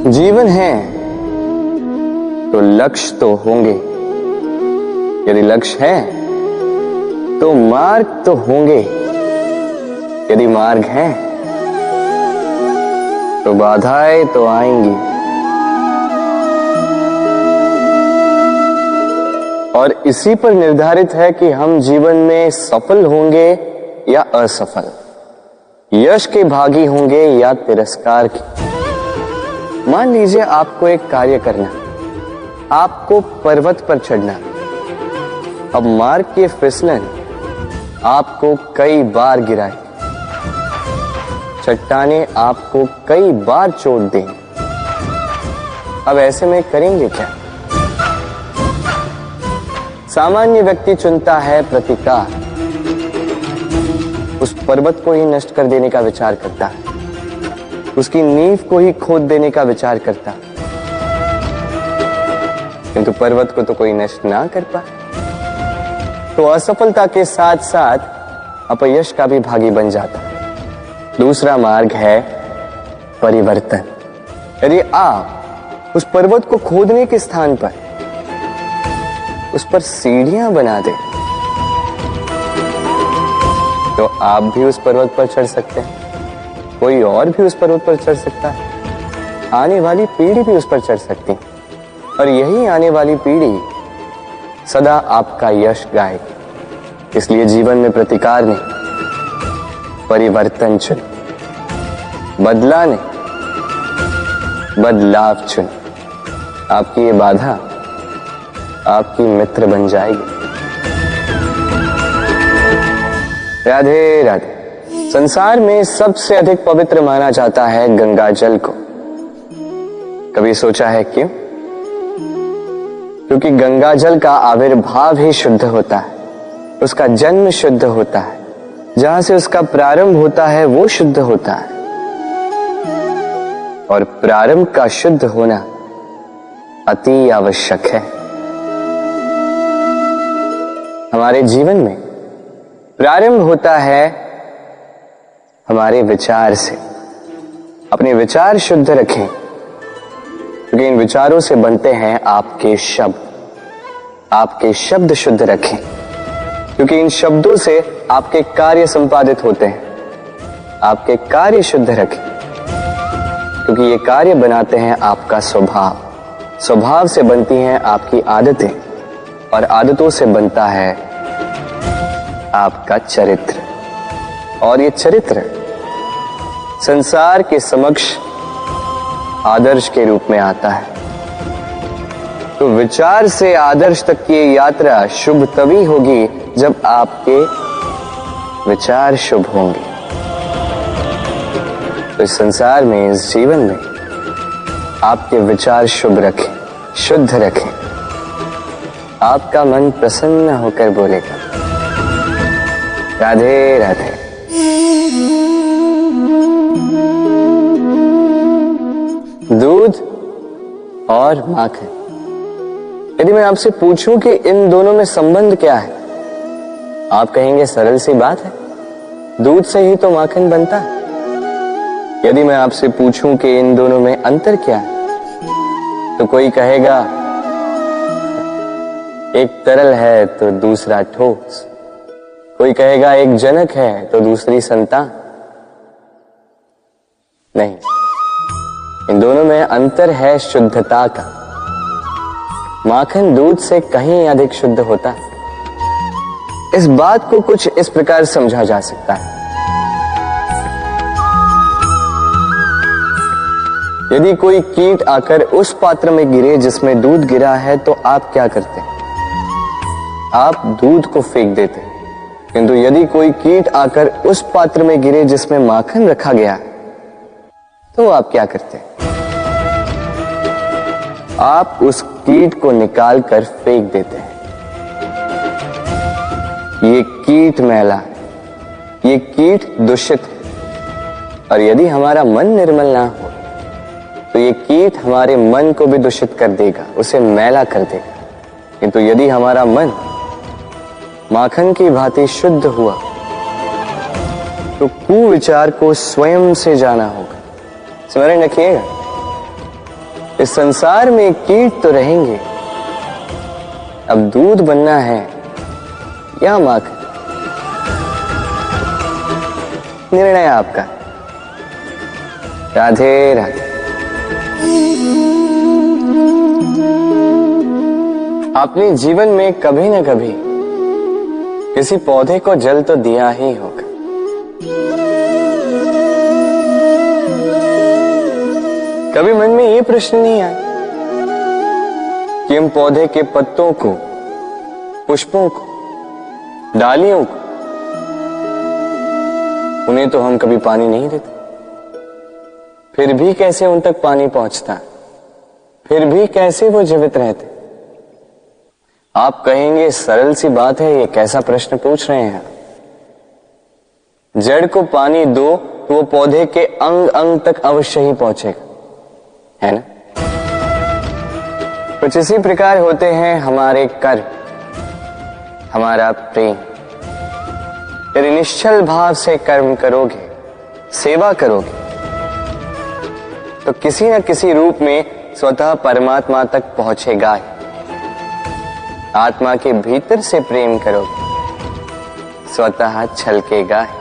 जीवन है तो लक्ष्य तो होंगे, यदि लक्ष्य है तो मार्ग तो होंगे, यदि मार्ग है तो बाधाएं तो आएंगी। और इसी पर निर्धारित है कि हम जीवन में सफल होंगे या असफल, यश के भागी होंगे या तिरस्कार के। मान लीजिए आपको एक कार्य करना, आपको पर्वत पर चढ़ना। अब मार्ग के फिसलन आपको कई बार गिराए, चट्टाने आपको कई बार चोट दें। अब ऐसे में करेंगे क्या? सामान्य व्यक्ति चुनता है प्रतिकार, उस पर्वत को ही नष्ट कर देने का विचार करता है, उसकी नींव को ही खोद देने का विचार करता, किंतु पर्वत को तो कोई नष्ट ना कर पाए, तो असफलता के साथ साथ अपयश का भी भागी बन जाता है। दूसरा मार्ग है परिवर्तन। यदि आप उस पर्वत को खोदने के स्थान पर उस पर सीढ़ियां बना दे तो आप भी उस पर्वत पर चढ़ सकते हैं, कोई और भी उस पर्वत पर चढ़ सकता है, आने वाली पीढ़ी भी उस पर चढ़ सकती है, और यही आने वाली पीढ़ी सदा आपका यश गाएगी। इसलिए जीवन में प्रतिकार नहीं, परिवर्तन चुन, बदला नहीं, बदलाव चुन। आपकी ये बाधा आपकी मित्र बन जाएगी। राधे राधे। संसार में सबसे अधिक पवित्र माना जाता है गंगा जल को। कभी सोचा है क्यों? क्योंकि गंगा जल का आविर्भाव ही शुद्ध होता है, उसका जन्म शुद्ध होता है, जहां से उसका प्रारंभ होता है वो शुद्ध होता है। और प्रारंभ का शुद्ध होना अति आवश्यक है। हमारे जीवन में प्रारंभ होता है हमारे विचार से। अपने विचार शुद्ध रखें, क्योंकि इन विचारों से बनते हैं आपके शब्द। आपके शब्द शुद्ध रखें, क्योंकि इन शब्दों से आपके कार्य संपादित होते हैं। आपके कार्य शुद्ध रखें, क्योंकि ये कार्य बनाते हैं आपका स्वभाव। स्वभाव से बनती हैं आपकी आदतें, और आदतों से बनता है आपका चरित्र। और ये चरित्र संसार के समक्ष आदर्श के रूप में आता है। तो विचार से आदर्श तक की यात्रा शुभ तभी होगी जब आपके विचार शुभ होंगे। तो इस संसार में, इस जीवन में आपके विचार शुभ रखें, शुद्ध रखें। आपका मन प्रसन्न होकर बोलेगा राधे राधे। दूध और माखन। यदि मैं आपसे पूछूं कि इन दोनों में संबंध क्या है, आप कहेंगे सरल सी बात है, दूध से ही तो माखन बनता है। यदि मैं आपसे पूछूं कि इन दोनों में अंतर क्या है, तो कोई कहेगा एक तरल है तो दूसरा ठोस, कोई कहेगा एक जनक है तो दूसरी संतान। नहीं, इन दोनों में अंतर है शुद्धता का। माखन दूध से कहीं अधिक शुद्ध होता है। इस बात को कुछ इस प्रकार समझा जा सकता है। यदि कोई कीट आकर उस पात्र में गिरे जिसमें दूध गिरा है, तो आप क्या करते हैं? आप दूध को फेंक देते हैं। किंतु यदि कोई कीट आकर उस पात्र में गिरे जिसमें माखन रखा गया, तो आप क्या करते हैं? आप उस कीट को निकाल कर फेंक देते हैं। ये कीट मैला है, ये कीट दूषित है। और यदि हमारा मन निर्मल ना हो, तो ये कीट हमारे मन को भी दूषित कर देगा, उसे मैला कर देगा। किंतु यदि हमारा मन माखन की भांति शुद्ध हुआ, तो कुविचार को स्वयं से जाना होगा। स्मरण रखिएगा, इस संसार में कीट तो रहेंगे, अब दूध बनना है या माखन, निर्णय आपका। राधे राधे। आपने जीवन में कभी न कभी किसी पौधे को जल तो दिया ही होगा। कभी मन में ये प्रश्न नहीं आया कि हम पौधे के पत्तों को, पुष्पों को, डालियों को, उन्हें तो हम कभी पानी नहीं देते, फिर भी कैसे उन तक पानी पहुंचता है, फिर भी कैसे वो जीवित रहते। आप कहेंगे सरल सी बात है, ये कैसा प्रश्न पूछ रहे हैं। जड़ को पानी दो तो वो पौधे के अंग अंग तक अवश्य ही पहुंचेगा, है ना। कुछ इसी प्रकार होते हैं हमारे कर्म, हमारा प्रेम। यदि निश्चल भाव से कर्म करोगे, सेवा करोगे, तो किसी न किसी रूप में स्वतः परमात्मा तक पहुंचेगा ही। आत्मा के भीतर से प्रेम करोगे, स्वतः छलकेगा ही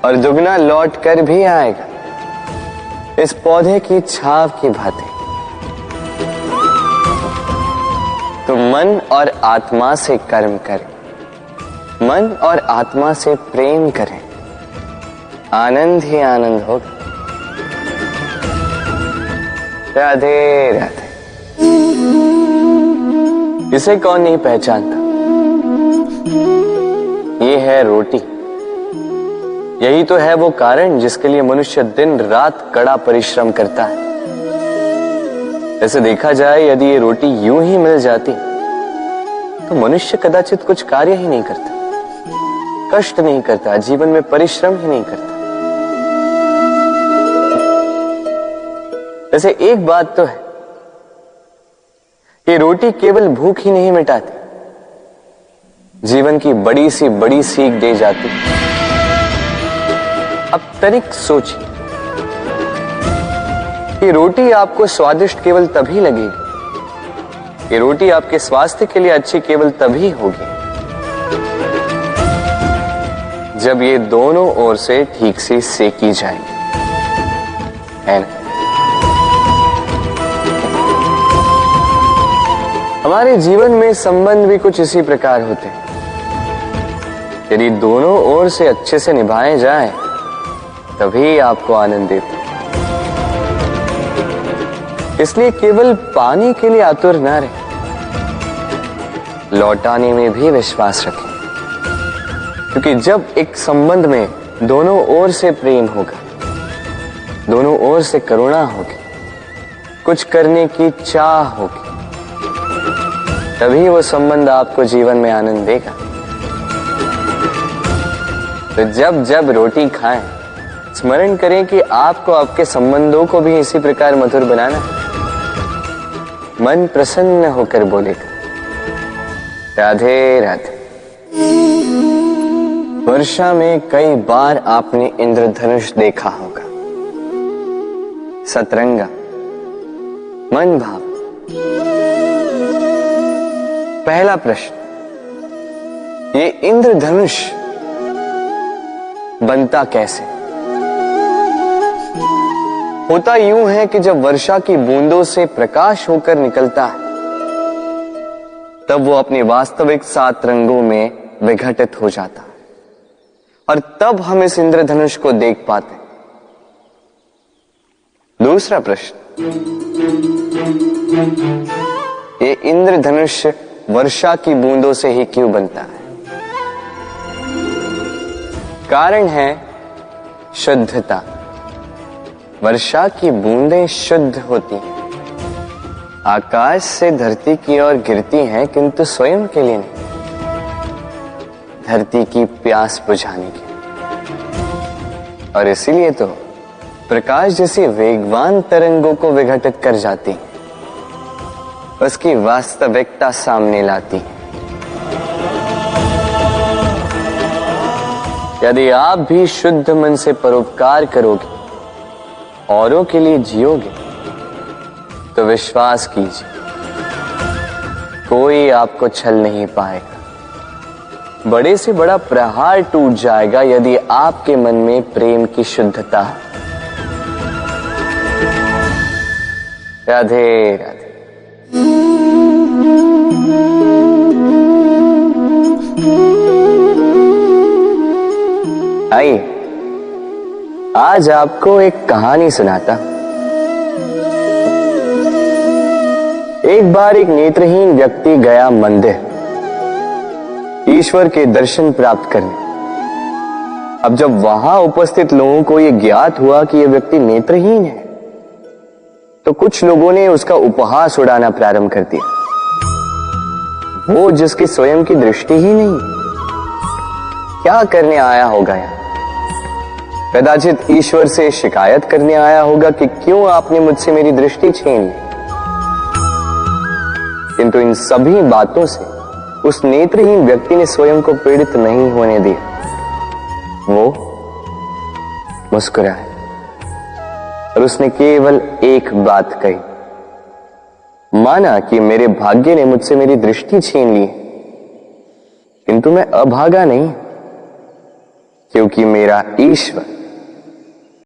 और दुगना लौट कर भी आएगा, इस पौधे की छाव की भांति। तो मन और आत्मा से कर्म करें, मन और आत्मा से प्रेम करें, आनंद ही आनंद होगा। राधे राधे। इसे कौन नहीं पहचानता, ये है रोटी। यही तो है वो कारण जिसके लिए मनुष्य दिन रात कड़ा परिश्रम करता है। ऐसे देखा जाए, यदि ये रोटी यूं ही मिल जाती तो मनुष्य कदाचित कुछ कार्य ही नहीं करता, कष्ट नहीं करता, जीवन में परिश्रम ही नहीं करता। वैसे एक बात तो है, ये रोटी केवल भूख ही नहीं मिटाती, जीवन की बड़ी सी बड़ी सीख दे जाती। अब तनिक सोचिए, ये रोटी आपको स्वादिष्ट केवल तभी लगेगी, ये रोटी आपके स्वास्थ्य के लिए अच्छी केवल तभी होगी जब ये दोनों ओर से ठीक से सेकी जाएगी, है ना। हमारे जीवन में संबंध भी कुछ इसी प्रकार होते हैं। यदि दोनों ओर से अच्छे से निभाए जाए तभी आपको आनंद देते। इसलिए केवल पानी के लिए आतुर न रहे, लौटाने में भी विश्वास रखें। क्योंकि जब एक संबंध में दोनों ओर से प्रेम होगा, दोनों ओर से करुणा होगी, कुछ करने की चाह होगी, तभी वो संबंध आपको जीवन में आनंद देगा। तो जब जब रोटी खाएं, स्मरण करें कि आपको आपके संबंधों को भी इसी प्रकार मधुर बनाना है। मन प्रसन्न होकर बोलेगा, राधे राधे। वर्षा में कई बार आपने इंद्रधनुष देखा होगा, सतरंगा, मन भाव। पहला प्रश्न, ये इंद्रधनुष बनता कैसे? होता यूं है कि जब वर्षा की बूंदों से प्रकाश होकर निकलता है, तब वो अपने वास्तविक 7 रंगों में विघटित हो जाता है और तब हम इस इंद्रधनुष को देख पाते हैं। दूसरा प्रश्न, ये इंद्रधनुष वर्षा की बूंदों से ही क्यों बनता है? कारण है शुद्धता। वर्षा की बूंदें शुद्ध होती हैं, आकाश से धरती की ओर गिरती हैं, किंतु स्वयं के लिए नहीं, धरती की प्यास बुझाने के लिए। और इसीलिए तो प्रकाश जैसी वेगवान तरंगों को विघटित कर जाती है, उसकी वास्तविकता सामने लाती है। यदि आप भी शुद्ध मन से परोपकार करोगे, औरों के लिए जियोगे, तो विश्वास कीजिए, कोई आपको छल नहीं पाएगा। बड़े से बड़ा प्रहार टूट जाएगा यदि आपके मन में प्रेम की शुद्धता है। राधे राधे। आइए, आज आपको एक कहानी सुनाता। एक बार एक नेत्रहीन व्यक्ति गया मंदिर ईश्वर के दर्शन प्राप्त करने। अब जब वहां उपस्थित लोगों को यह ज्ञात हुआ कि यह व्यक्ति नेत्रहीन है, तो कुछ लोगों ने उसका उपहास उड़ाना प्रारंभ कर दिया। वो जिसकी स्वयं की दृष्टि ही नहीं, क्या करने आया होगा यहाँ? कदाचित ईश्वर से शिकायत करने आया होगा कि क्यों आपने मुझसे मेरी दृष्टि छीन ली। किंतु इन सभी बातों से उस नेत्रहीन व्यक्ति ने स्वयं को पीड़ित नहीं होने दिया। वो मुस्कुराया और उसने केवल एक बात कही, माना कि मेरे भाग्य ने मुझसे मेरी दृष्टि छीन ली, किंतु मैं अभागा नहीं, क्योंकि मेरा ईश्वर